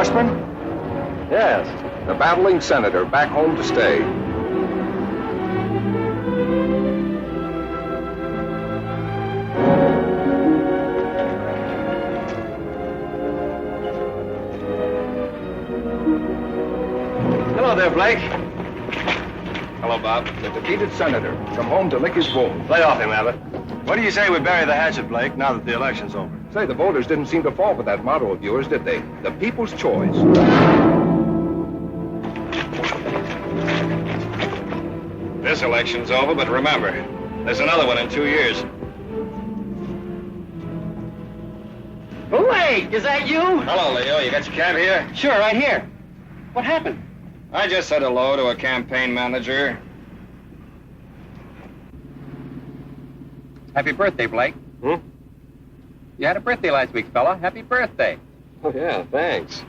Washburn? Yes, the battling senator back home to stay. Hello there, Blake. Hello, Bob. The defeated senator come home to lick his wounds. Lay off him, Albert. What do you say we bury the hatchet, Blake, now that the election's over? Say, the voters didn't seem to fall for that motto of yours, did they? The people's choice. This election's over, but remember, there's another one in 2 years. Blake, is that you? Hello, Leo. You got your cab here? Sure, right here. What happened? I just said hello to a campaign manager. Happy birthday, Blake. Hmm? You had a birthday last week, fella. Happy birthday. Oh, yeah, thanks.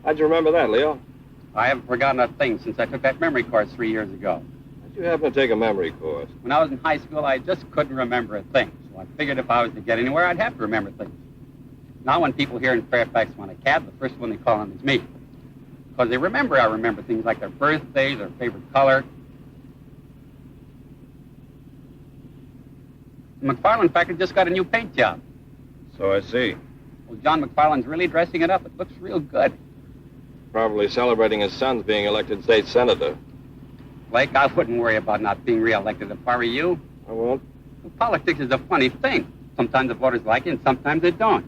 How'd you remember that, Leo? I haven't forgotten a thing since I took that memory course 3 years ago. How'd you happen to take a memory course? When I was in high school, I just couldn't remember a thing. So I figured if I was to get anywhere, I'd have to remember things. Now when people here in Fairfax want a cab, the first one they call on is me. Because they remember I remember things like their birthday, their favorite color. The McFarland factory just got a new paint job. So I see. Well, John McFarland's really dressing it up. It looks real good. Probably celebrating his son's being elected state senator. Blake, I wouldn't worry about not being reelected if I were you. I won't. Well, politics is a funny thing. Sometimes the voters like it and sometimes they don't.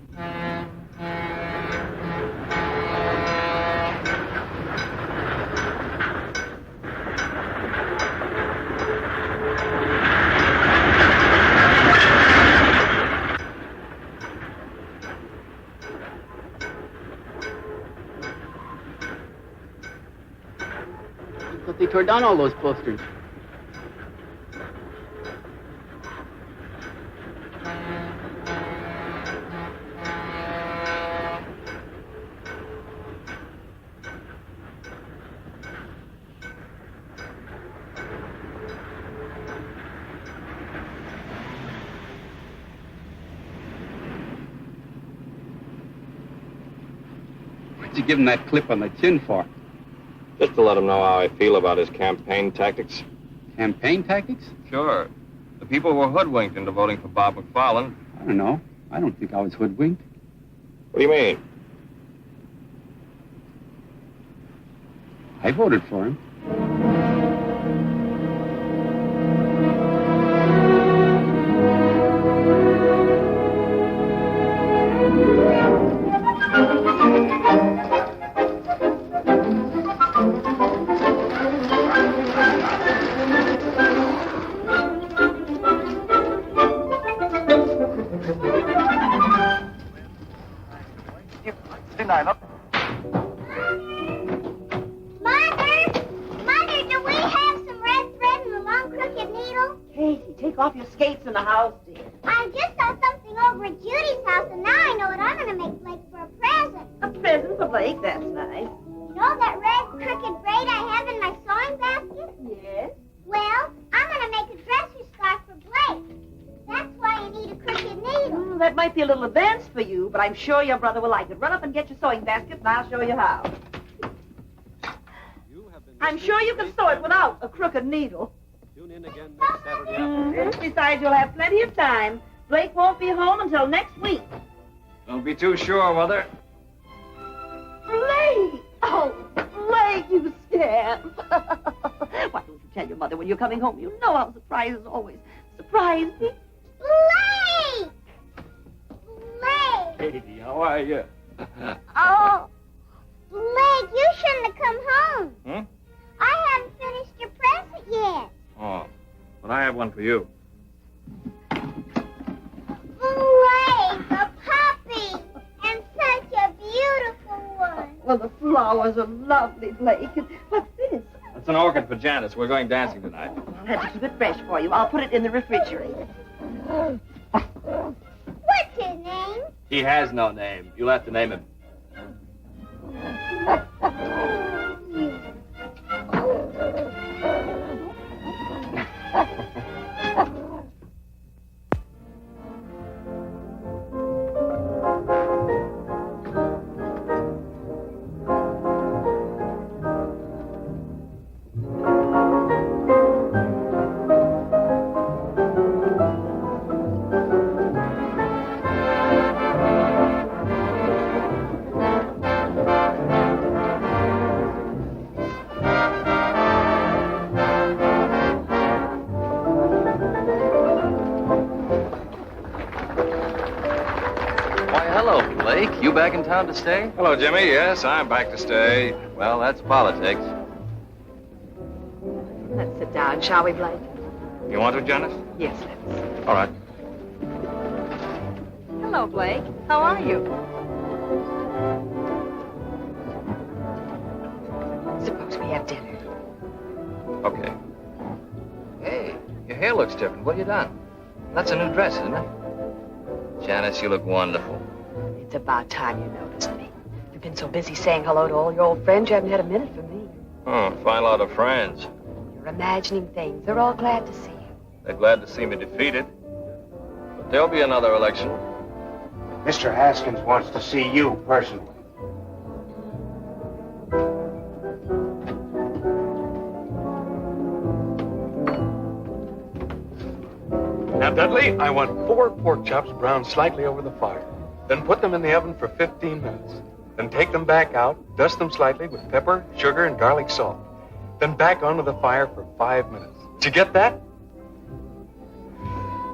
But they tore down all those posters. What'd you give him that clip on the chin for? Just to let him know how I feel about his campaign tactics. Campaign tactics? Sure. The people were hoodwinked into voting for Bob McFarland. I don't know. I don't think I was hoodwinked. What do you mean? I voted for him. Mother, do we have some red thread and a long crooked needle? Casey, take off your skates in the house, dear. I just saw something over at Judy's house, and now I know what I'm going to make Blake for a present. A present for Blake, that's nice. You know that red crooked braid I have in my sewing basket? Yes? Well, I'm going to make a dresser scarf for Blake. That's why you need a crooked needle. Well, that might be a little advanced for you, but I'm sure your brother will like it. Run up and get your sewing basket, and I'll show you how. I'm sure you can sew it without a crooked needle. Tune in again next Saturday afternoon. Besides, you'll have plenty of time. Blake won't be home until next week. Don't be too sure, Mother. Blake! Oh, Blake, you scamp. Why don't you tell your mother when you're coming home? You know how surprises always surprise me. Blake! Blake! Katie, how are you? Oh, Blake, you shouldn't have come home. Hmm? I haven't finished your present yet. Oh, but I have one for you. Blake, a puppy, and such a beautiful one. Well, the flowers are lovely, Blake. What's this? That's an orchid for Janice. We're going dancing tonight. I'll have to keep it fresh for you. I'll put it in the refrigerator. What's his name? He has no name. You'll have to name him. Blake, you back in town to stay? Hello, Jimmy. Yes, I'm back to stay. Well, that's politics. Let's sit down, shall we, Blake? You want to, Janice? Yes, let's. All right. Hello, Blake. How are you? Suppose we have dinner. Okay. Hey, your hair looks different. What have you done? That's a new dress, isn't it? Janice, you look wonderful. It's about time you noticed me. You've been so busy saying hello to all your old friends, you haven't had a minute for me. Oh, fine lot of friends. You're imagining things. They're all glad to see you. They're glad to see me defeated. But there'll be another election. Mr. Haskins wants to see you personally. Now, Dudley, I want 4 pork chops browned slightly over the fire. Then put them in the oven for 15 minutes. Then take them back out, dust them slightly with pepper, sugar, and garlic salt. Then back onto the fire for 5 minutes. Did you get that?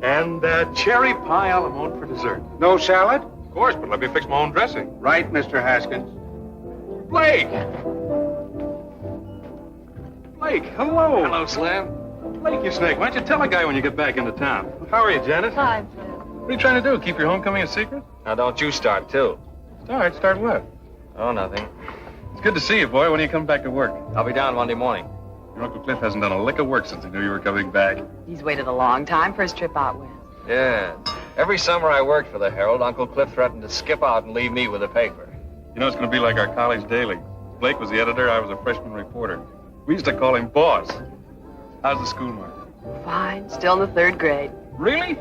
And cherry pie a la mode for dessert. No salad? Of course, but let me fix my own dressing. Right, Mr. Haskins. Blake! Blake, hello. Hello, Slim. Blake, you snake. Why don't you tell a guy when you get back into town? How are you, Janet? Fine, What are you trying to do? Keep your homecoming a secret? Now, don't you start, too. Start what? Oh, nothing. It's good to see you, boy. When do you come back to work? I'll be down Monday morning. Your Uncle Cliff hasn't done a lick of work since he knew you were coming back. He's waited a long time for his trip out west. Yeah. Every summer I worked for the Herald, Uncle Cliff threatened to skip out and leave me with the paper. You know, it's going to be like our college daily. Blake was the editor, I was a freshman reporter. We used to call him Boss. How's the school mark? Fine. Still in the 3rd grade. Really?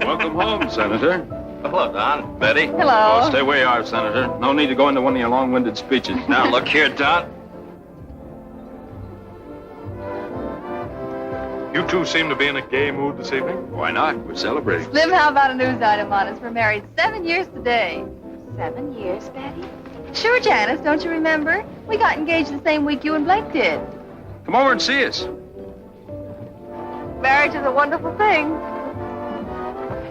Welcome home, Senator. Hello, Don. Betty. Hello. Oh, stay where you are, Senator. No need to go into one of your long-winded speeches. Now, look here, Don. You two seem to be in a gay mood this evening. Why not? We're celebrating. Slim, how about a news item on us? We're married 7 years today. 7 years, Betty? Sure, Janice, don't you remember? We got engaged the same week you and Blake did. Come over and see us. Marriage is a wonderful thing.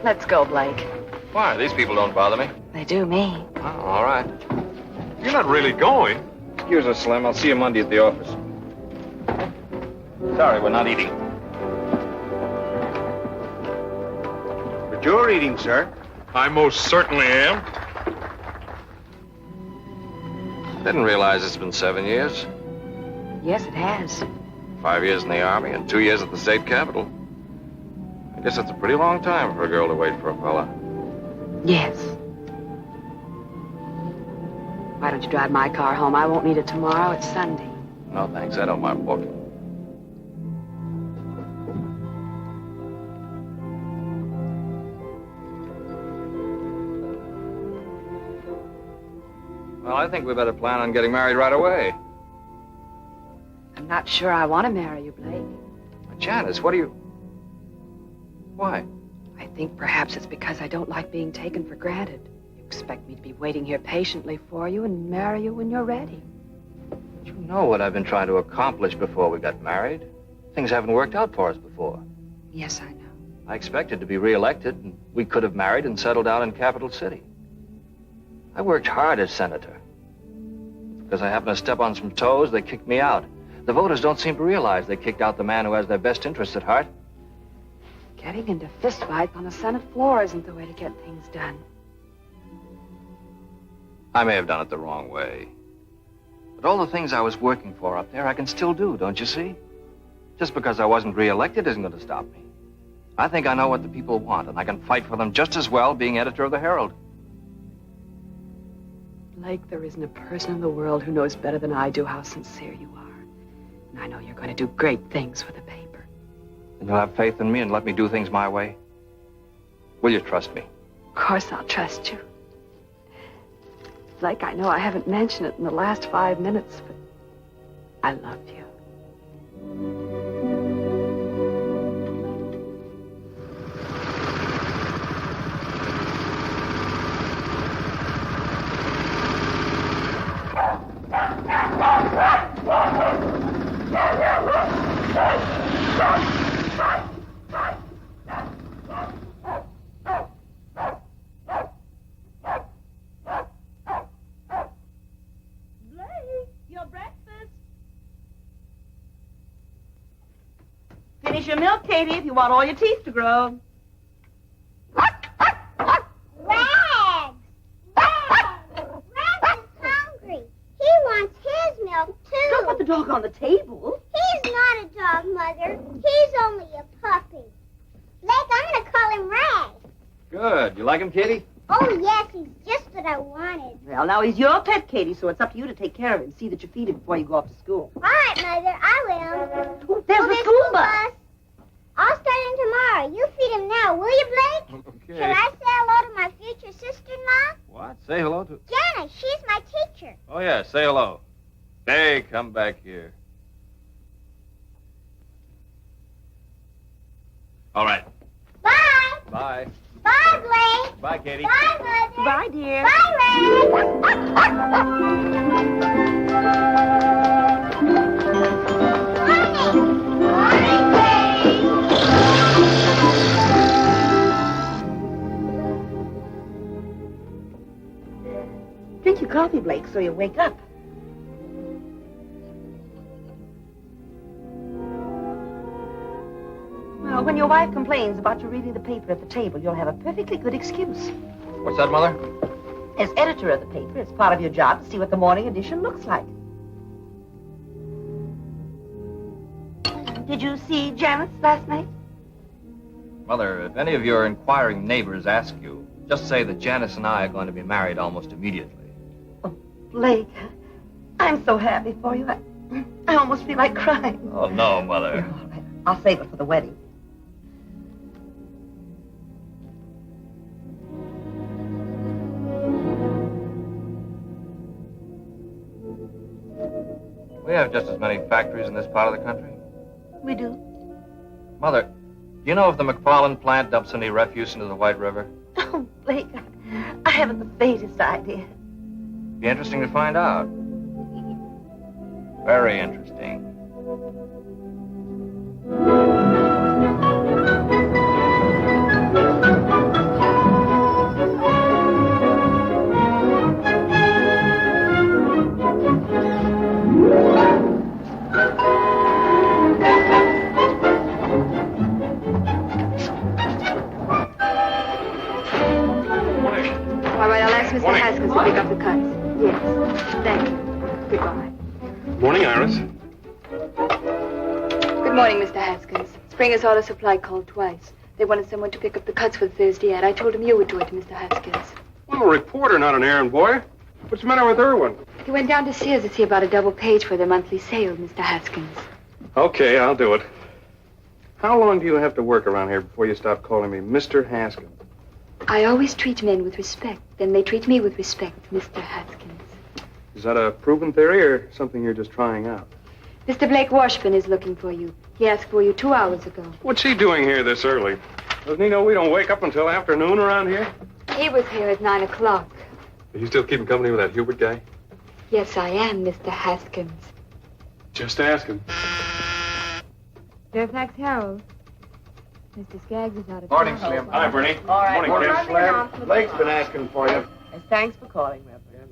Let's go, Blake. Why? These people don't bother me. They do me. Oh, all right. You're not really going. Excuse us, Slim. I'll see you Monday at the office. Sorry, we're not eating. But you're eating, sir. I most certainly am. Didn't realize it's been 7 years. Yes, it has. 5 years in the Army and 2 years at the state capitol. I guess that's a pretty long time for a girl to wait for a fella. Yes. Why don't you drive my car home? I won't need it tomorrow. It's Sunday. No, thanks. I don't mind walking. Well, I think we better plan on getting married right away. I'm not sure I want to marry you, Blake. Janice, what do you... Why? I think perhaps it's because I don't like being taken for granted. You expect me to be waiting here patiently for you and marry you when you're ready. You know what I've been trying to accomplish before we got married. Things haven't worked out for us before. Yes, I know. I expected to be reelected, and we could have married and settled down in Capital City. I worked hard as senator. Because I happened to step on some toes, they kicked me out. The voters don't seem to realize they kicked out the man who has their best interests at heart. Getting into fistfights on the Senate floor isn't the way to get things done. I may have done it the wrong way. But all the things I was working for up there, I can still do, don't you see? Just because I wasn't reelected isn't going to stop me. I think I know what the people want, and I can fight for them just as well being editor of the Herald. Blake, there isn't a person in the world who knows better than I do how sincere you are. And I know you're going to do great things for the paper. And you'll have faith in me and let me do things my way? Will you trust me? Of course I'll trust you. Blake, I know I haven't mentioned it in the last 5 minutes, but I love you. Finish your milk, Katie, if you want all your teeth to grow. Rags! Rags is hungry. He wants his milk, too. Don't put the dog on the table. He's not a dog, Mother. He's only a puppy. Blake, I'm going to call him Rags. Good. You like him, Katie? Oh, yes, he's just what I wanted. Well, now he's your pet, Katie, so it's up to you to take care of him. See that you feed him before you go off to school. All right, Mother, I will. Oh, there's the school bus. I'll start him tomorrow. You feed him now, will you, Blake? Okay. Shall I say hello to my future sister-in-law? What? Say hello to... Jana, she's my teacher. Oh, yeah, say hello. Hey, come back here. All right. Bye. Bye. Bye, Blake. Bye, Katie. Bye, Mother. Bye, dear. Drink your coffee, Blake, so you wake up. Well, when your wife complains about you reading the paper at the table, you'll have a perfectly good excuse. What's that, Mother? As editor of the paper, it's part of your job to see what the morning edition looks like. Did you see Janet's last night? Mother, if any of your inquiring neighbors ask you, just say that Janice and I are going to be married almost immediately. Oh, Blake, I'm so happy for you. I almost feel like crying. Oh, no, Mother. All right, I'll save it for the wedding. We have just as many factories in this part of the country. We do. Mother, do you know if the McFarland plant dumps any refuse into the White River? Oh, Blake, I haven't the faintest idea. Be interesting to find out. Very interesting. All right, I'll ask Mr. Haskins to pick up the cuts. Yes. Thank you. Goodbye. Morning, Iris. Good morning, Mr. Haskins. Springer's Auto Supply called twice. They wanted someone to pick up the cuts for the Thursday ad. I told him you would do it, Mr. Haskins. I'm a reporter, not an errand boy. What's the matter with Irwin? He went down to Sears to see about a double page for their monthly sale, Mr. Haskins. Okay, I'll do it. How long do you have to work around here before you stop calling me Mr. Haskins? I always treat men with respect. Then they treat me with respect, Mr. Haskins. Is that a proven theory or something you're just trying out? Mr. Blake Washburn is looking for you. He asked for you 2 hours ago. What's he doing here this early? Doesn't he know we don't wake up until afternoon around here? He was here at 9 o'clock. Are you still keeping company with that Hubert guy? Yes, I am, Mr. Haskins. Just asking. Fairfax Herald. Mr. Skaggs is out of Morning, town. Slim. Hi, Bernie. All right. Morning, well, Slim. Blake's been asking for you. Thanks for calling, Reverend.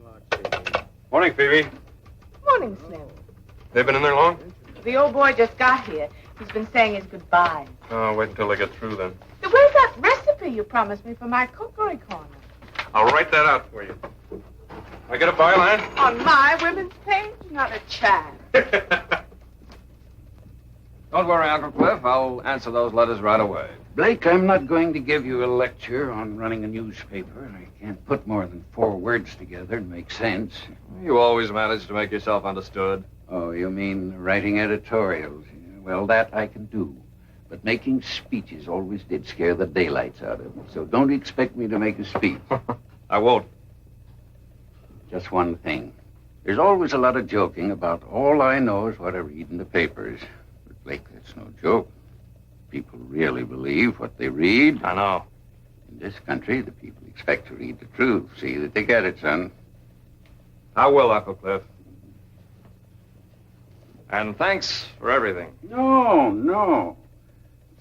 Morning, Phoebe. Morning, Slim. They've been in there long? The old boy just got here. He's been saying his goodbyes. Oh, wait until they get through then. Where's that recipe you promised me for my cookery corner? I'll write that out for you. I get a byline? On my women's page? Not a chance. Don't worry, Uncle Cliff. I'll answer those letters right away. Blake, I'm not going to give you a lecture on running a newspaper. I can't put more than 4 words together and make sense. You always manage to make yourself understood. Oh, you mean writing editorials? Well, that I can do. But making speeches always did scare the daylights out of me. So don't expect me to make a speech. I won't. Just one thing. There's always a lot of joking about all I know is what I read in the papers. But, Blake, that's no joke. People really believe what they read. I know. In this country, the people expect to read the truth. See that they get it, son. I will, Uncle Cliff. And thanks for everything. No.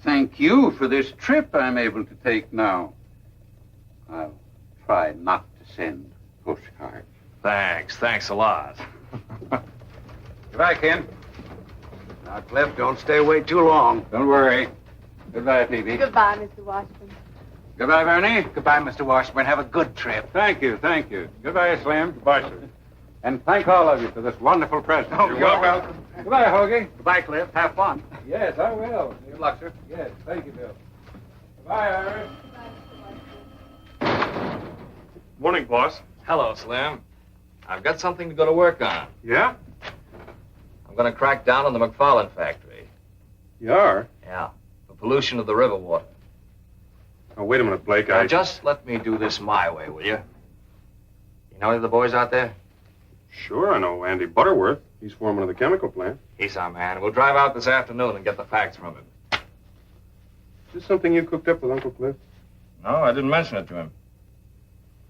Thank you for this trip I'm able to take now. I'll try not to send postcards. Thanks a lot. Goodbye, Ken. Now, Cliff, don't stay away too long. Don't worry. Goodbye, Phoebe. Goodbye, Mr. Washburn. Goodbye, Bernie. Goodbye, Mr. Washburn. Have a good trip. Thank you, thank you. Goodbye, Slim. Goodbye, sir. And thank all of you for this wonderful present. Oh, you're welcome. Goodbye, Hoagie. Goodbye, Cliff. Have fun. Yes, I will. Good luck, sir. Yes, thank you, Bill. Goodbye, Iris. Morning, boss. Hello, Slim. I've got something to go to work on. Yeah? I'm going to crack down on the McFarland factory. You are? Yeah, for pollution of the river water. Oh, wait a minute, Blake. Now, just let me do this my way, will you? You know any of the boys out there? Sure, I know Andy Butterworth. He's foreman of the chemical plant. He's our man. We'll drive out this afternoon and get the facts from him. Is this something you cooked up with Uncle Cliff? No, I didn't mention it to him.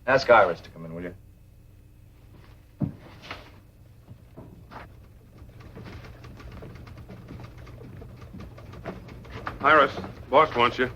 Ask Iris to come in, will you? Iris, boss wants you.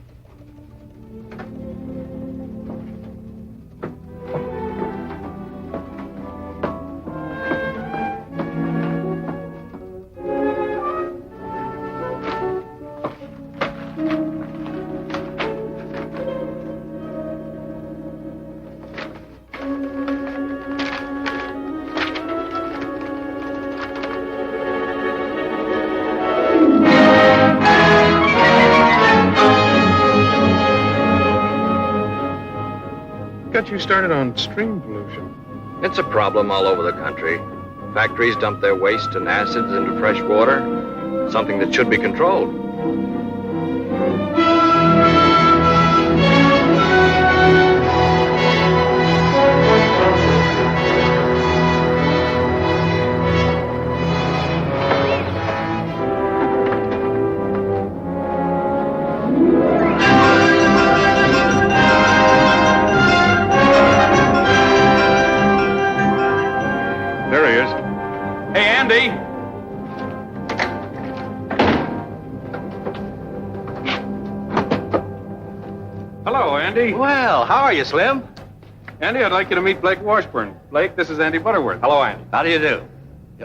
Got you started on stream pollution. It's a problem all over the country. Factories dump their waste and acids into fresh water, something that should be controlled. There he is. Hey, Andy! Hello, Andy. Well, how are you, Slim? Andy, I'd like you to meet Blake Washburn. Blake, this is Andy Butterworth. Hello, Andy. How do you do?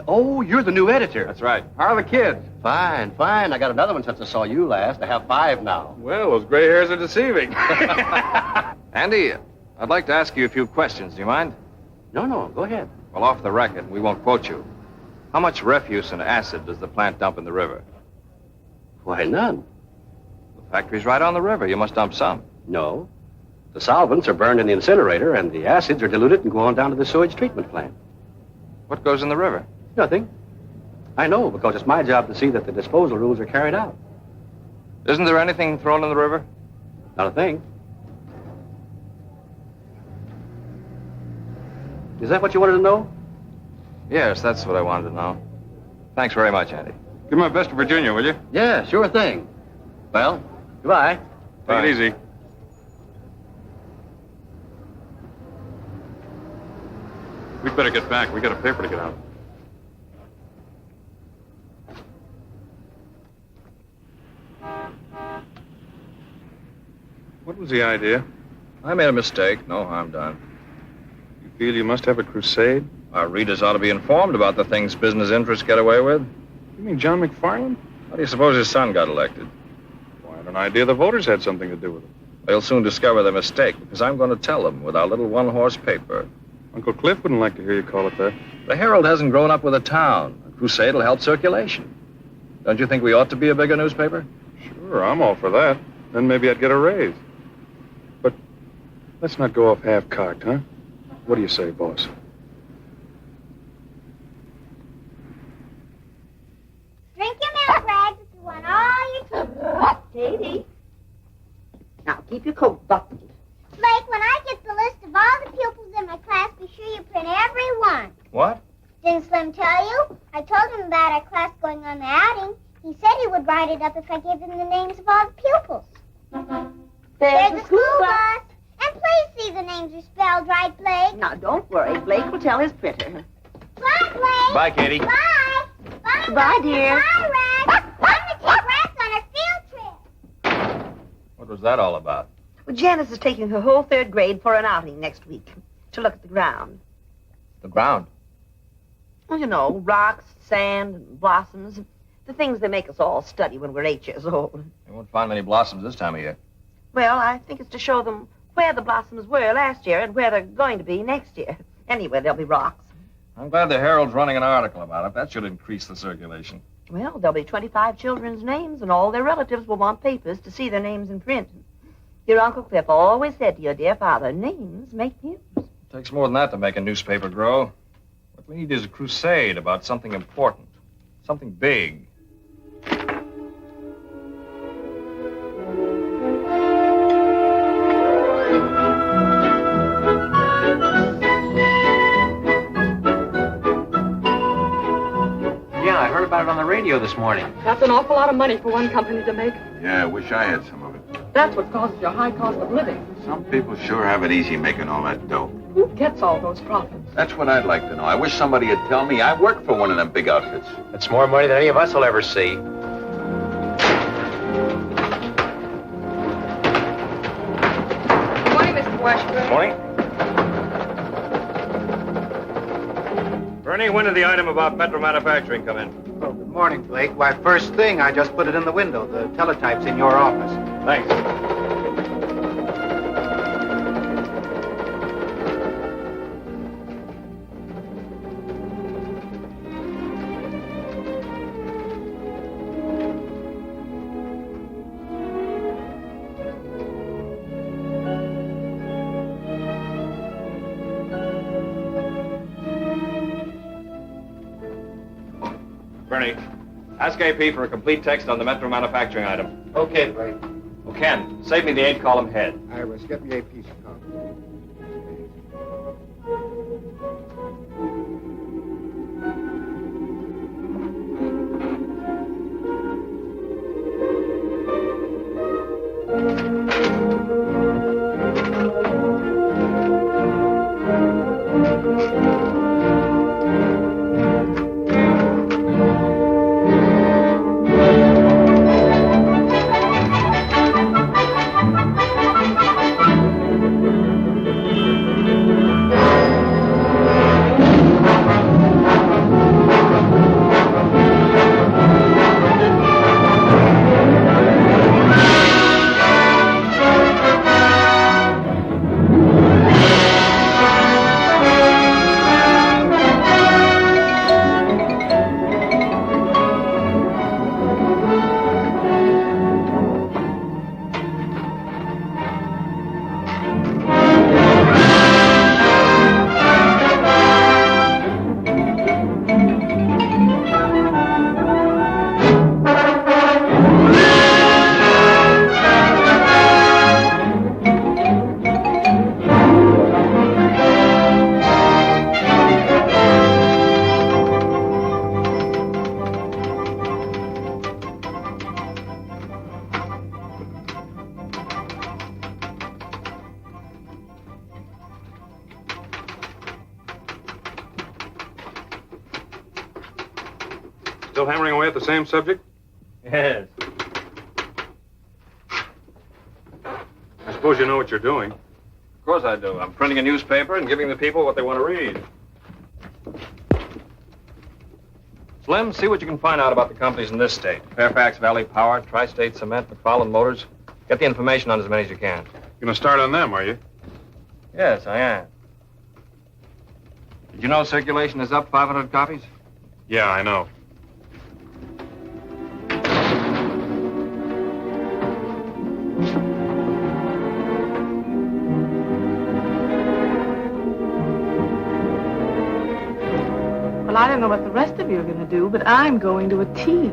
Oh, you're the new editor. That's right. How are the kids? Fine, fine. I got another one since I saw you last. I have 5 now. Well, those gray hairs are deceiving. Andy, I'd like to ask you a few questions. Do you mind? No, go ahead. Well, off the record, we won't quote you. How much refuse and acid does the plant dump in the river? Why, none. The factory's right on the river. You must dump some. No. The solvents are burned in the incinerator, and the acids are diluted and go on down to the sewage treatment plant. What goes in the river? Nothing. I know, because it's my job to see that the disposal rules are carried out. Isn't there anything thrown in the river? Not a thing. Is that what you wanted to know? Yes, that's what I wanted to know. Thanks very much, Andy. Give my best to Virginia, will you? Yeah, sure thing. Well, goodbye. Take it easy. We'd better get back. We got a paper to get out. What was the idea? I made a mistake. No harm done. You feel you must have a crusade? Our readers ought to be informed about the things business interests get away with. You mean John McFarland? How do you suppose his son got elected? Well, I had an idea the voters had something to do with it. They'll soon discover their mistake, because I'm going to tell them with our little one-horse paper. Uncle Cliff wouldn't like to hear you call it that. The Herald hasn't grown up with a town. A crusade will help circulation. Don't you think we ought to be a bigger newspaper? Sure, I'm all for that. Then maybe I'd get a raise. But let's not go off half-cocked, huh? What do you say, boss? Drink your milk, Rags, if you want all your teeth. Katie. Now, keep your coat buttoned. Blake, when I get the list of all the pupils in my class, be sure you print every one. What? Didn't Slim tell you? I told him about our class going on the outing. He said he would write it up if I gave him the names of all the pupils. There's the school bus. And please see the names are spelled right, Blake. Now, don't worry. Blake will tell his printer. Bye, Blake. Bye, Katie. Bye. Bye, Bye, dear. Bye, Rags. I'm going to take Rags on a field trip. What was that all about? Well, Janice is taking her whole 3rd grade for an outing next week to look at the ground. The ground. Well, you know, rocks, sand, and blossoms. The things they make us all study when we're 8 years old. They won't find many blossoms this time of year. Well, I think it's to show them where the blossoms were last year and where they're going to be next year. Anyway, there'll be rocks. I'm glad the Herald's running an article about it. That should increase the circulation. Well, there'll be 25 children's names, and all their relatives will want papers to see their names in print. Your Uncle Cliff always said to your dear father, names make news. It takes more than that to make a newspaper grow. What we need is a crusade about something important, something big. I heard about it on the radio this morning. That's an awful lot of money for one company to make. Yeah, I wish I had some of it. That's what causes your high cost of living. Some people sure have it easy making all that dough. Who gets all those profits? That's what I'd like to know. I wish somebody would tell me. I work for one of them big outfits. That's more money than any of us will ever see. Good morning, Mr. Washburn. Morning. Bernie, when did the item about Metro Manufacturing come in? Oh, good morning, Blake. Why, first thing, I just put it in the window. The teletype's in your office. Thanks. Bernie, ask AP for a complete text on the Metro Manufacturing item. Okay, Blake. Oh, Ken, save me the 8-column head. Iris, get me a piece of copy. Still hammering away at the same subject? Yes. I suppose you know what you're doing. Of course I do. I'm printing a newspaper and giving the people what they want to read. Slim, see what you can find out about the companies in this state. Fairfax Valley Power, Tri-State Cement, McFarland Motors. Get the information on as many as you can. You're going to start on them, are you? Yes, I am. Did you know circulation is up 500 copies? Yeah, I know. Well, I don't know what the rest of you are going to do, but I'm going to a tea.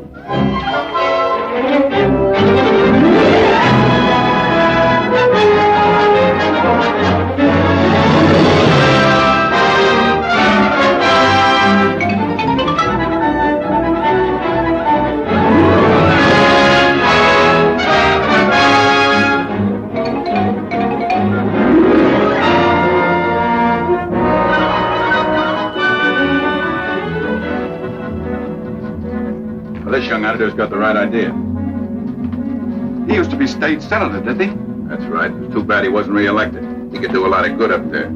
This young editor's got the right idea. He used to be state senator, didn't he? That's right. It's too bad he wasn't reelected. He could do a lot of good up there.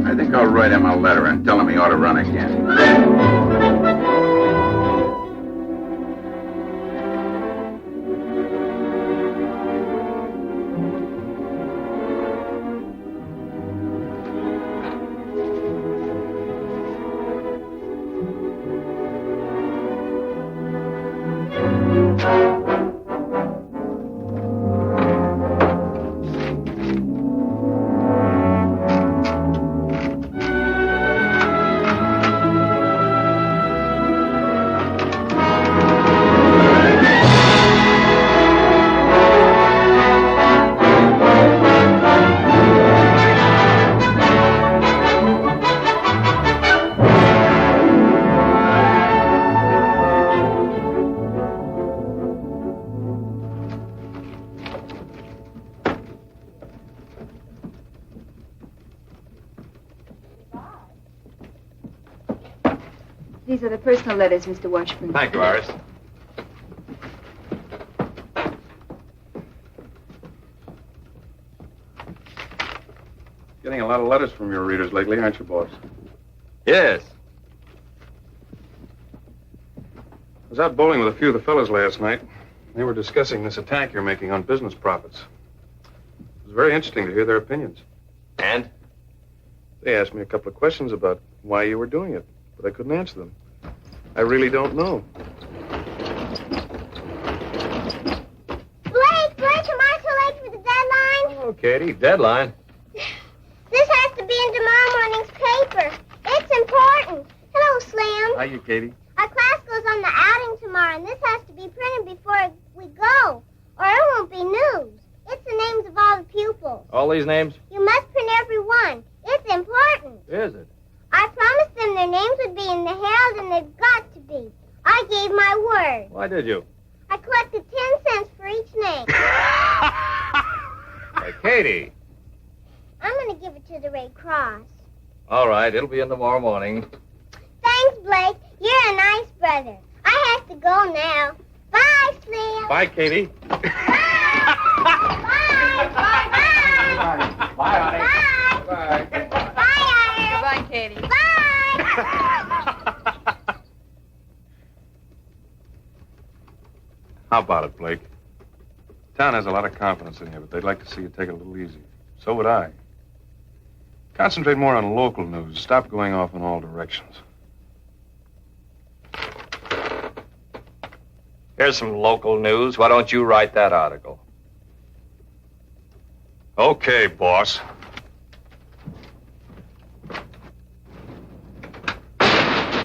I think I'll write him a letter and tell him he ought to run again. These are the personal letters, Mr. Washburn. Thank you, Iris. Getting a lot of letters from your readers lately, aren't you, boss? Yes. I was out bowling with a few of the fellows last night. They were discussing this attack you're making on business profits. It was very interesting to hear their opinions. And? They asked me a couple of questions about why you were doing it, but I couldn't answer them. I really don't know. Blake, am I too late for the deadline? Oh, Katie, deadline. This has to be in tomorrow morning's paper. It's important. Hello, Slim. How you, Katie? Our class goes on the outing tomorrow, and this has to be printed before we go, or it won't be news. It's the names of all the pupils. All these names? You must print every one. It's important. Is it? I promised them their names would be in the Herald, and they've got to be. I gave my word. Why did you? I collected 10 cents for each name. Hey, Katie. I'm going to give it to the Red Cross. All right, it'll be in tomorrow morning. Thanks, Blake. You're a nice brother. I have to go now. Bye, Slim. Bye, Katie. Bye. Bye. Bye, honey. Bye. Bye. Bye, Iris. Goodbye, Katie. Bye. How about it, Blake? Town has a lot of confidence in you, but they'd like to see you take it a little easy. So would I. Concentrate more on local news. Stop going off in all directions. Here's some local news. Why don't you write that article? Okay, boss.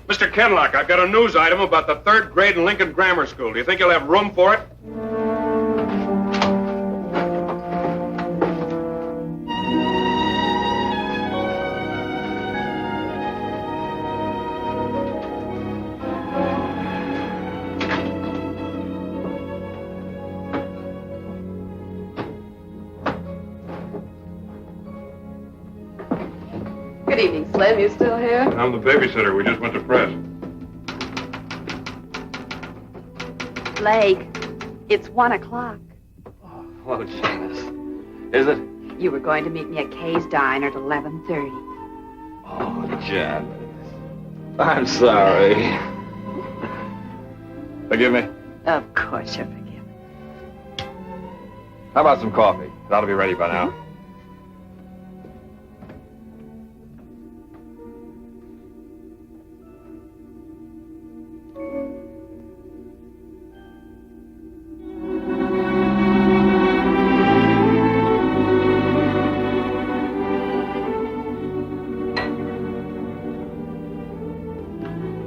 Mr. Kenlock, I've got a news item about the third grade in Lincoln Grammar School. Do you think you'll have room for it? Good evening, Slim. You still here? I'm the babysitter. We just went to press. Blake, it's 1 o'clock. Oh, Janice. Is it? You were going to meet me at Kay's Diner at 11:30. Oh, Janice. I'm sorry. Forgive me. Of course you're forgiven. How about some coffee? It ought to be ready by now.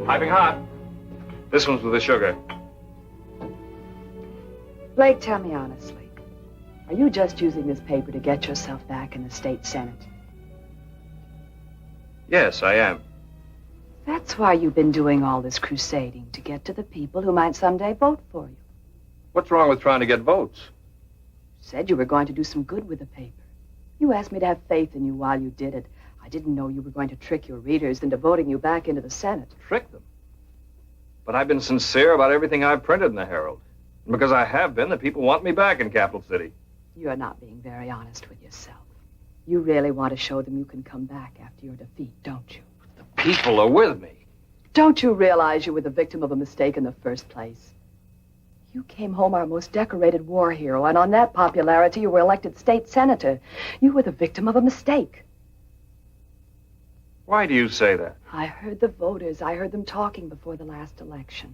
Piping hot. This one's with the sugar. Blake, tell me honestly. Are you just using this paper to get yourself back in the state senate? Yes, I am. That's why you've been doing all this crusading, to get to the people who might someday vote for you. What's wrong with trying to get votes? You said you were going to do some good with the paper. You asked me to have faith in you while you did it. I didn't know you were going to trick your readers into voting you back into the Senate. Trick them? But I've been sincere about everything I've printed in the Herald. And because I have been, the people want me back in Capital City. You're not being very honest with yourself. You really want to show them you can come back after your defeat, don't you? The people are with me. Don't you realize you were the victim of a mistake in the first place? You came home our most decorated war hero, and on that popularity, you were elected state senator. You were the victim of a mistake. Why do you say that? I heard the voters. I heard them talking before the last election.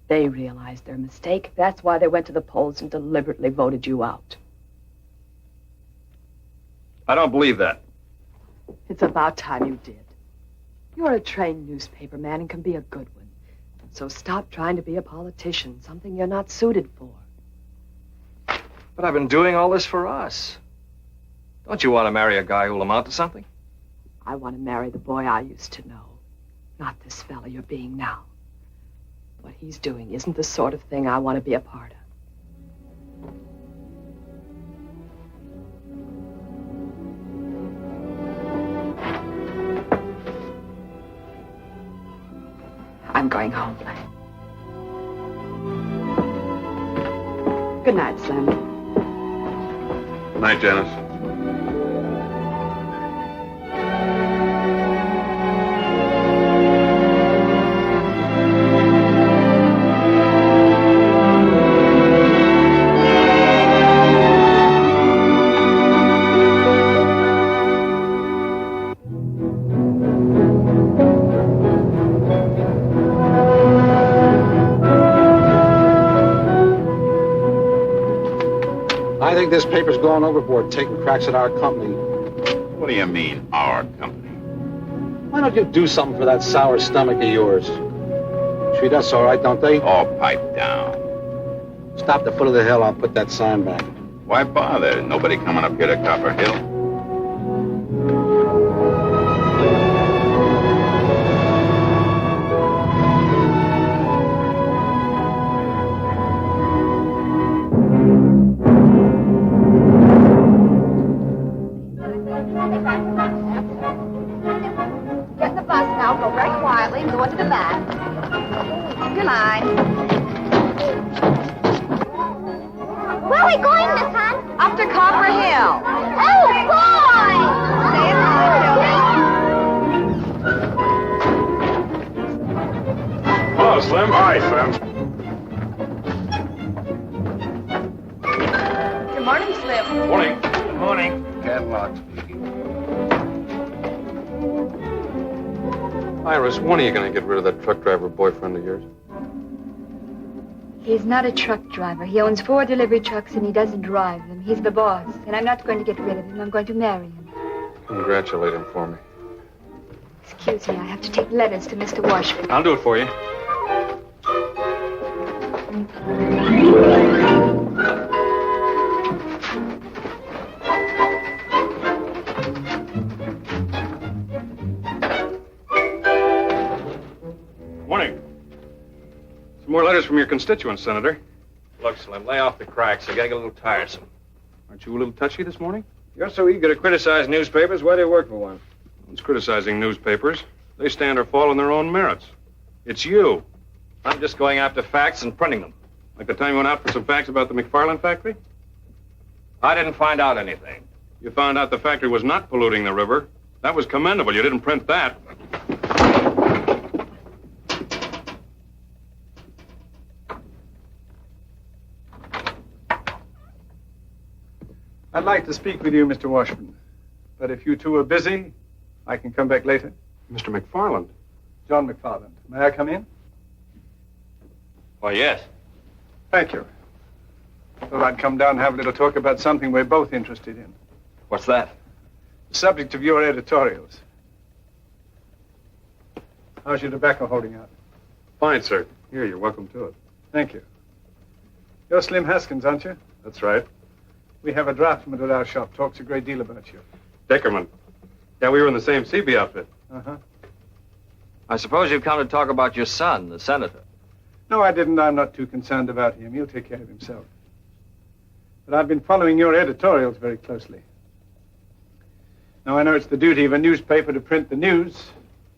They realized their mistake. That's why they went to the polls and deliberately voted you out. I don't believe that. It's about time you did. You're a trained newspaper man and can be a good one. So stop trying to be a politician, something you're not suited for. But I've been doing all this for us. Don't you want to marry a guy who'll amount to something? I want to marry the boy I used to know, not this fella you're being now. What he's doing isn't the sort of thing I want to be a part of. I'm Good night, Slim. Good night, Janice. I think this paper's going overboard, taking cracks at our company. What do you mean, our company? Why don't you do something for that sour stomach of yours? Treat us all right, don't they? Oh, pipe down. Stop at the foot of the hill, I'll put that sign back. Why bother? Nobody coming up here to Copper Hill. Get in the bus now. Go very quietly and go into the back. Keep your line. Where are we going, Miss Hunt? Up to Copper Hill. Oh, boy! Stay in line, Hello, Slim. Hi, Slim. children. Good morning, Slim. Morning. Good morning. Catalogs speaking. Iris, when are you going to get rid of that truck driver boyfriend of yours? He's not a truck driver. He owns 4 delivery trucks and he doesn't drive them. He's the boss. And I'm not going to get rid of him. I'm going to marry him. Congratulate him for me. Excuse me, I have to take letters to Mr. Washburn. I'll do it for you. Morning. Some more letters from your constituents, Senator. Look, Slim, lay off the cracks. You're getting a little tiresome. Aren't you a little touchy this morning? You're so eager to criticize newspapers. Why do you work for one? It's criticizing newspapers. They stand or fall on their own merits. It's you. I'm just going after facts and printing them. Like the time you went out for some facts about the McFarland factory? I didn't find out anything. You found out the factory was not polluting the river. That was commendable. You didn't print that. I'd like to speak with you, Mr. Washburn. But if you two are busy, I can come back later. Mr. McFarland. John McFarland. May I come in? Why, yes. Thank you. Thought I'd come down and have a little talk about something we're both interested in. What's that? The subject of your editorials. How's your tobacco holding out? Fine, sir. Here, you're welcome to it. Thank you. You're Slim Haskins, aren't you? That's right. We have a draftsman at our shop. Talks a great deal about you. Dickerman. Yeah, we were in the same CB outfit. Uh-huh. I suppose you've come to talk about your son, the senator. No, I didn't. I'm not too concerned about him. He'll take care of himself. But I've been following your editorials very closely. Now, I know it's the duty of a newspaper to print the news.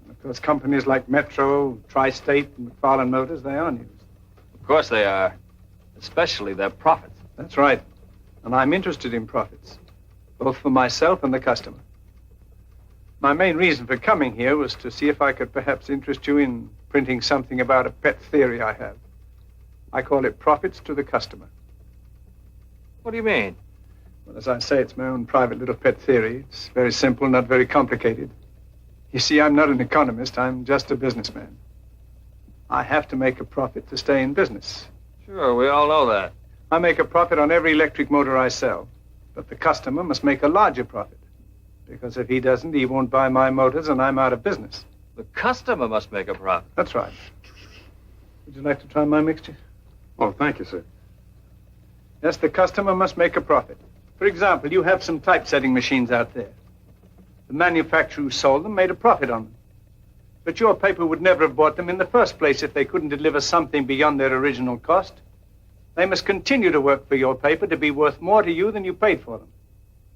And of course, companies like Metro, Tri-State, and McFarland Motors, they are news. Of course they are. Especially their profits. That's right. And I'm interested in profits, both for myself and the customer. My main reason for coming here was to see if I could perhaps interest you in printing something about a pet theory I have. I call it Profits to the Customer. What do you mean? Well, as I say, it's my own private little pet theory. It's very simple, not very complicated. You see, I'm not an economist. I'm just a businessman. I have to make a profit to stay in business. Sure, we all know that. I make a profit on every electric motor I sell. But the customer must make a larger profit. Because if he doesn't, he won't buy my motors and I'm out of business. The customer must make a profit. That's right. Would you like to try my mixture? Oh, thank you, sir. Yes, the customer must make a profit. For example, you have some typesetting machines out there. The manufacturer who sold them made a profit on them. But your paper would never have bought them in the first place if they couldn't deliver something beyond their original cost. They must continue to work for your paper to be worth more to you than you paid for them.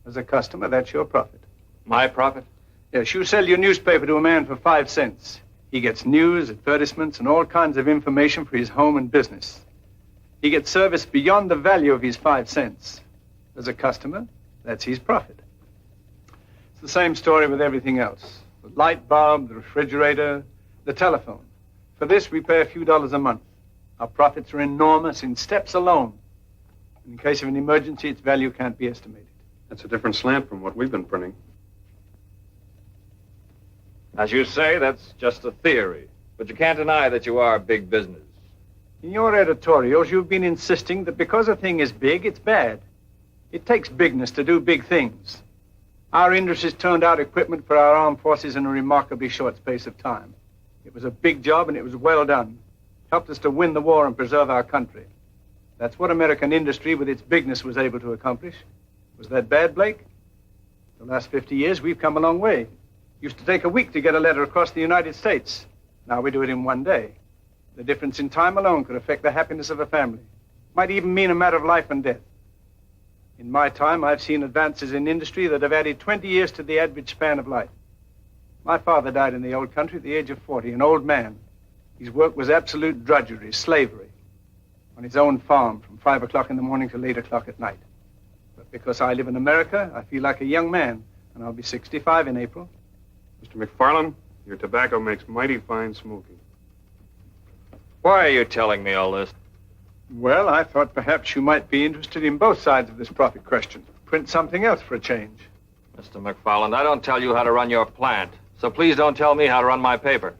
As a customer, that's your profit. My profit? Yes, you sell your newspaper to a man for 5 cents. He gets news, advertisements, and all kinds of information for his home and business. He gets service beyond the value of his 5 cents. As a customer, that's his profit. It's the same story with everything else. The light bulb, the refrigerator, the telephone. For this, we pay a few dollars a month. Our profits are enormous in steps alone. In case of an emergency, its value can't be estimated. That's a different slant from what we've been printing. As you say, that's just a theory. But you can't deny that you are big business. In your editorials, you've been insisting that because a thing is big, it's bad. It takes bigness to do big things. Our industries turned out equipment for our armed forces in a remarkably short space of time. It was a big job, and it was well done. It helped us to win the war and preserve our country. That's what American industry, with its bigness, was able to accomplish. Was that bad, Blake? The last 50 years, we've come a long way. Used to take a week to get a letter across the United States. Now we do it in 1 day. The difference in time alone could affect the happiness of a family. Might even mean a matter of life and death. In my time, I've seen advances in industry that have added 20 years to the average span of life. My father died in the old country at the age of 40, an old man. His work was absolute drudgery, slavery, on his own farm from 5 o'clock in the morning till 8 o'clock at night. But because I live in America, I feel like a young man, and I'll be 65 in April. Mr. McFarland, your tobacco makes mighty fine smoking. Why are you telling me all this? Well, I thought perhaps you might be interested in both sides of this profit question. Print something else for a change. Mr. McFarland, I don't tell you how to run your plant, so please don't tell me how to run my paper.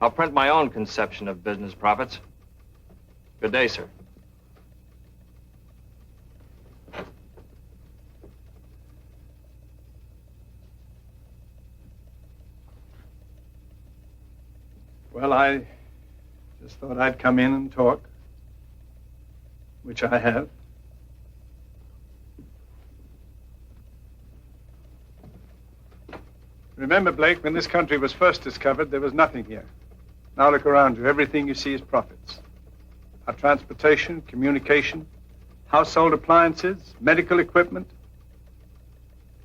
I'll print my own conception of business profits. Good day, sir. Well, I just thought I'd come in and talk, which I have. Remember, Blake, when this country was first discovered, there was nothing here. Now look around you. Everything you see is profits. Our transportation, communication, household appliances, medical equipment.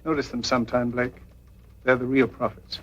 Notice them sometime, Blake. They're the real profits.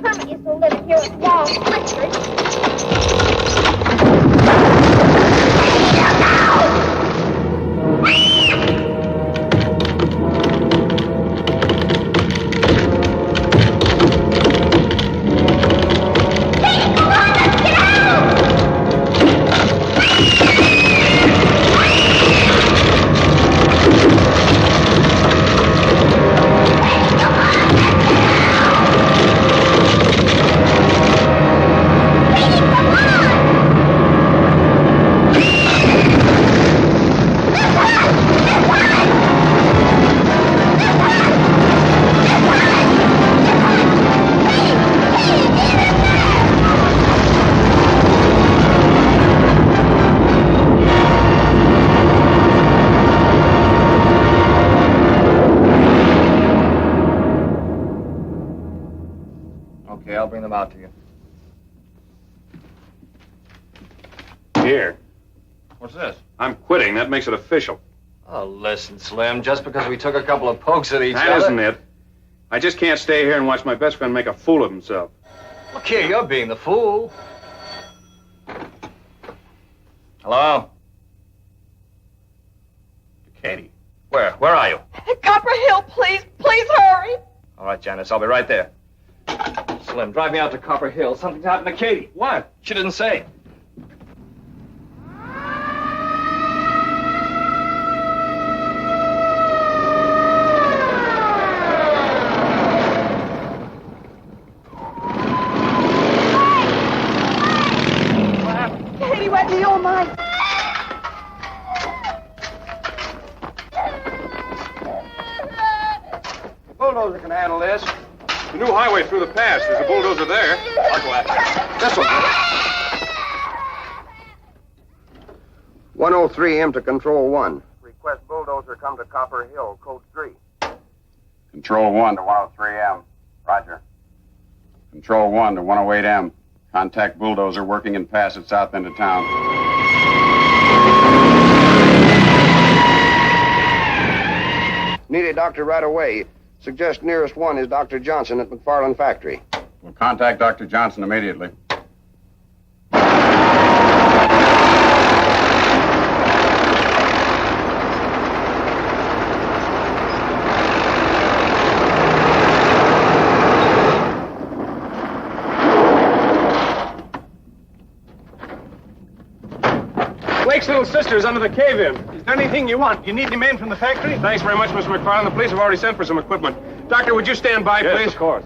Permit you so live here at Wall Flickers. bring them out to you. Here. What's this? I'm quitting. That makes it official. Oh, listen, Slim, just because we took a couple of pokes at each other... That isn't it. I just can't stay here and watch my best friend make a fool of himself. Look here, you're being the fool. Hello? Katie. Where are you? Copper Hill, please. Please hurry. All right, Janice, I'll be right there. Slim, drive me out to Copper Hill. Something's happened to Katie. What? She didn't say. Katie, wet me all night. Bulldozer can handle this. The new highway through the pass. There's a bulldozer there. I'll go after it. This'll do it. 103M to Control 1. Request bulldozer come to Copper Hill, code 3. Control 1 to 103M. Roger. Control 1 to 108M. Contact bulldozer working in pass at south end of town. Need a doctor right away. Suggest nearest one is Dr. Johnson at McFarland Factory. We'll contact Dr. Johnson immediately. Blake's little sister's under the cave-in. Is there anything you want? You need any men from the factory? Thanks very much, Mr. McFarland. The police have already sent for some equipment. Doctor, would you stand by, please? Yes, of course.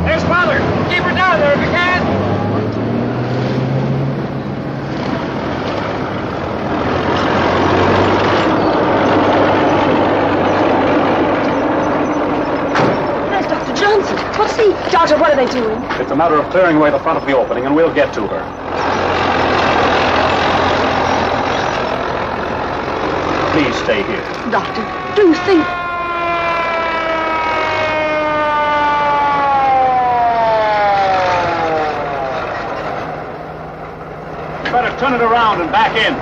Ex-father, keep her down there if you can. There's Dr. Johnson. What's the... Doctor, what are they doing? It's a matter of clearing away the front of the opening, and we'll get to her. Please stay here. Doctor, do you think... Better turn it around and back in.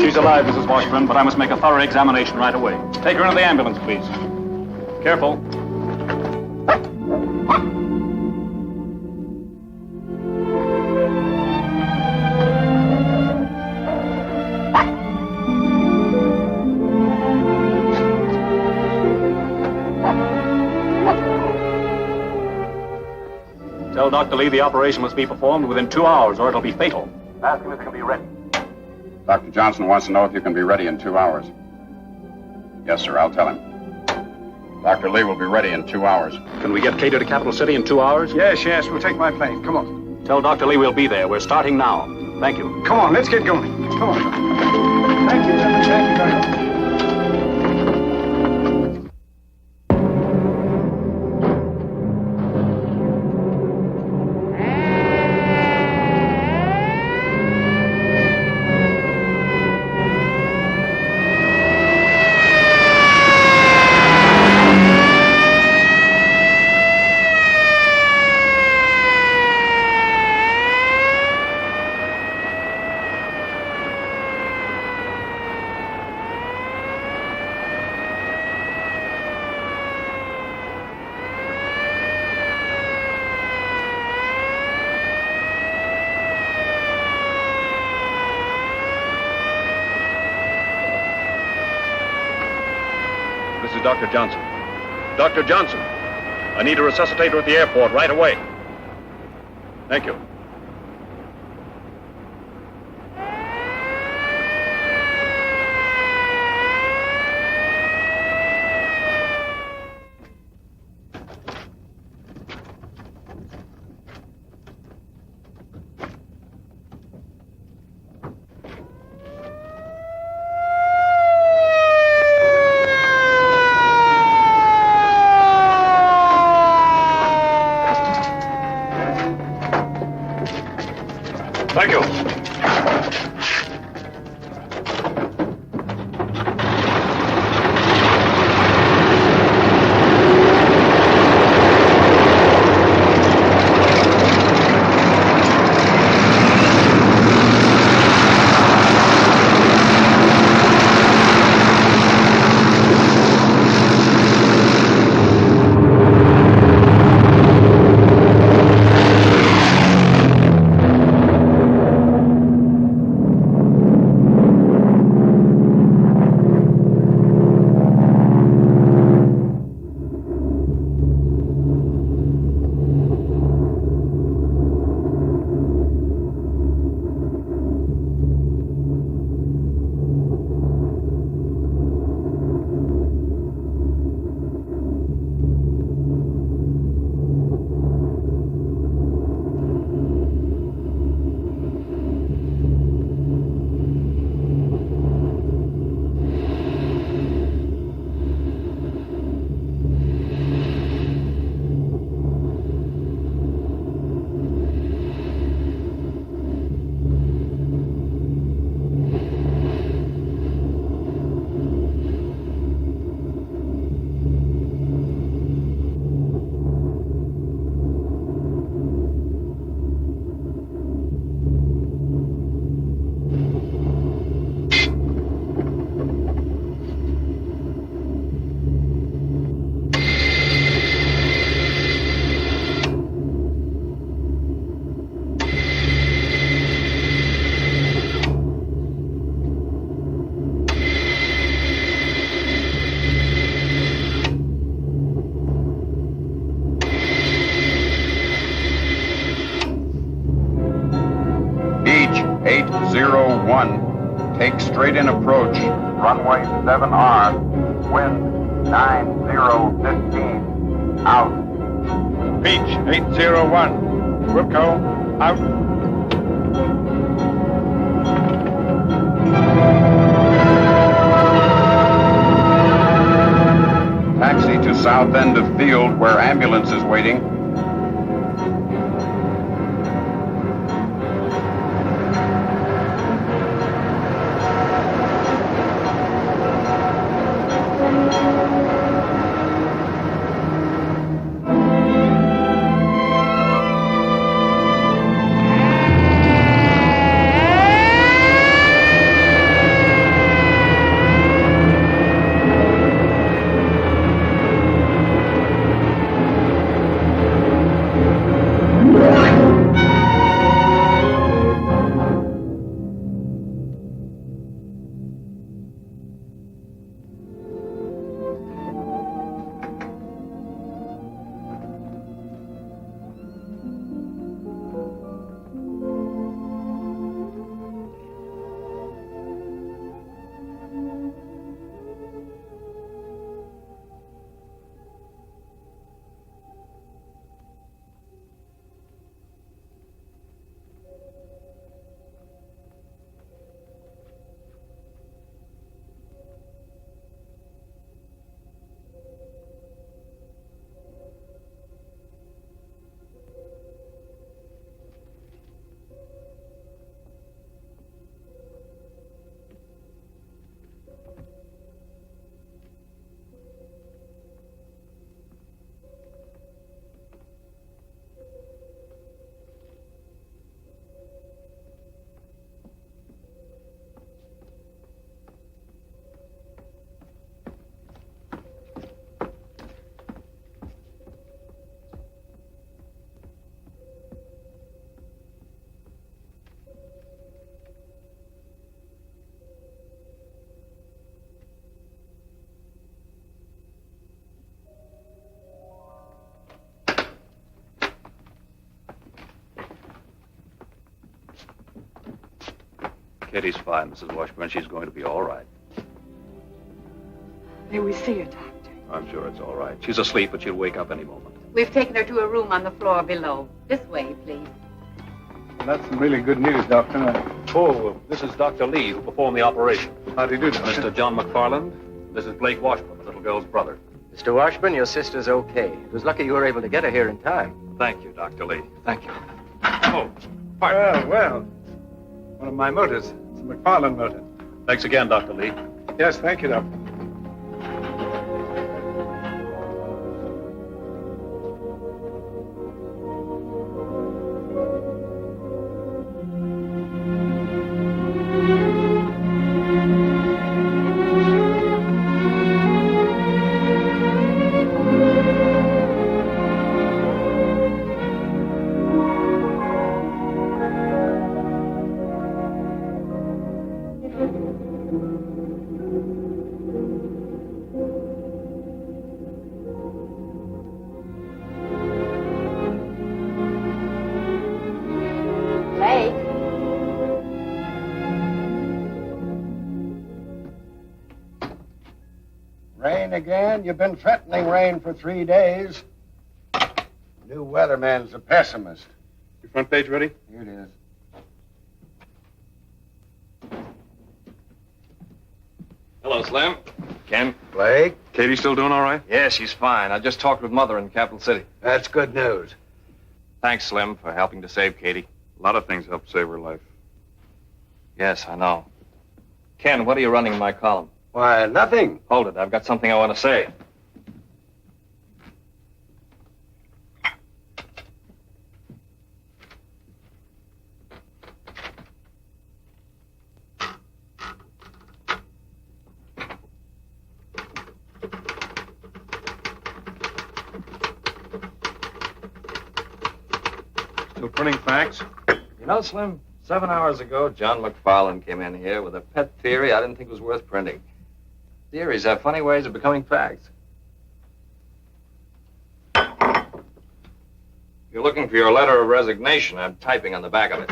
She's alive, Mrs. Washburn, but I must make a thorough examination right away. Take her into the ambulance, please. Careful. Tell Dr. Lee the operation must be performed within 2 hours, or it'll be fatal. Ask him if he can be ready. Dr. Johnson wants to know if you can be ready in 2 hours. Yes, sir, I'll tell him. Dr. Lee will be ready in 2 hours. Can we get Cato to Capital City in 2 hours? Yes, we'll take my plane. Come on. Tell Dr. Lee we'll be there. We're starting now. Thank you. Come on, let's get going. Come on. Thank you, gentlemen. Thank you very much. Dr. Johnson. Dr. Johnson, I need a resuscitator at the airport right away. Thank you. Thank you. Take straight in approach. Runway 7R. Wind 9015. Out. Beach 801. Wilco, out. Taxi to south end of field where ambulance is waiting. Katie's fine, Mrs. Washburn. She's going to be all right. May we see her, Doctor? I'm sure it's all right. She's asleep, but she'll wake up any moment. We've taken her to a room on the floor below. This way, please. Well, that's some really good news, Doctor. Oh, this is Dr. Lee, who performed the operation. How do you do, Doctor? Mr. John McFarland. This is Blake Washburn, the little girl's brother. Mr. Washburn, your sister's okay. It was lucky you were able to get her here in time. Thank you, Dr. Lee. Thank you. Oh, Well. One of my motors. It's a McFarland motor. thanks again, Dr. Lee. Yes, thank you, Doctor. Rain again? You've been threatening rain for 3 days. New weatherman's a pessimist. Your front page ready? Here it is. Hello, Slim. Ken. Blake? Katie still doing all right? Yeah, she's fine. I just talked with Mother in Capital City. That's good news. Thanks, Slim, for helping to save Katie. A lot of things helped save her life. Yes, I know. Ken, what are you running in my column? Why, nothing. Hold it. I've got something I want to say. Still printing facts? You know, Slim, 7 hours ago, John McFarland came in here with a pet theory I didn't think was worth printing. Theories have funny ways of becoming facts. You're looking for your letter of resignation. I'm typing on the back of it.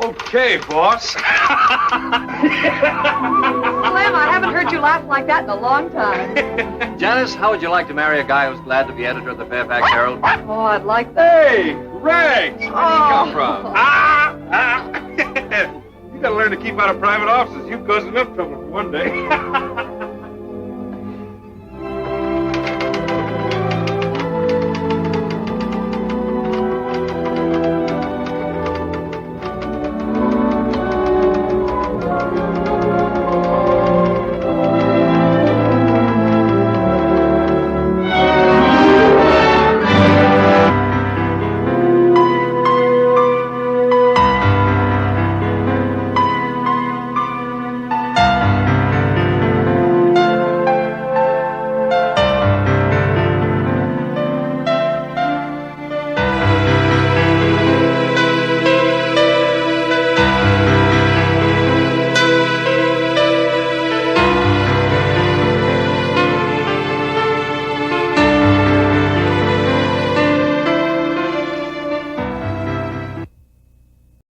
Okay, boss. Slim, I haven't heard you laugh like that in a long time. Janice, how would you like to marry a guy who's glad to be editor of the Fairfax Herald? Oh, I'd like that. Hey, Rags! Where did he come from? You gotta learn to keep out of private offices. You caused enough trouble for one day.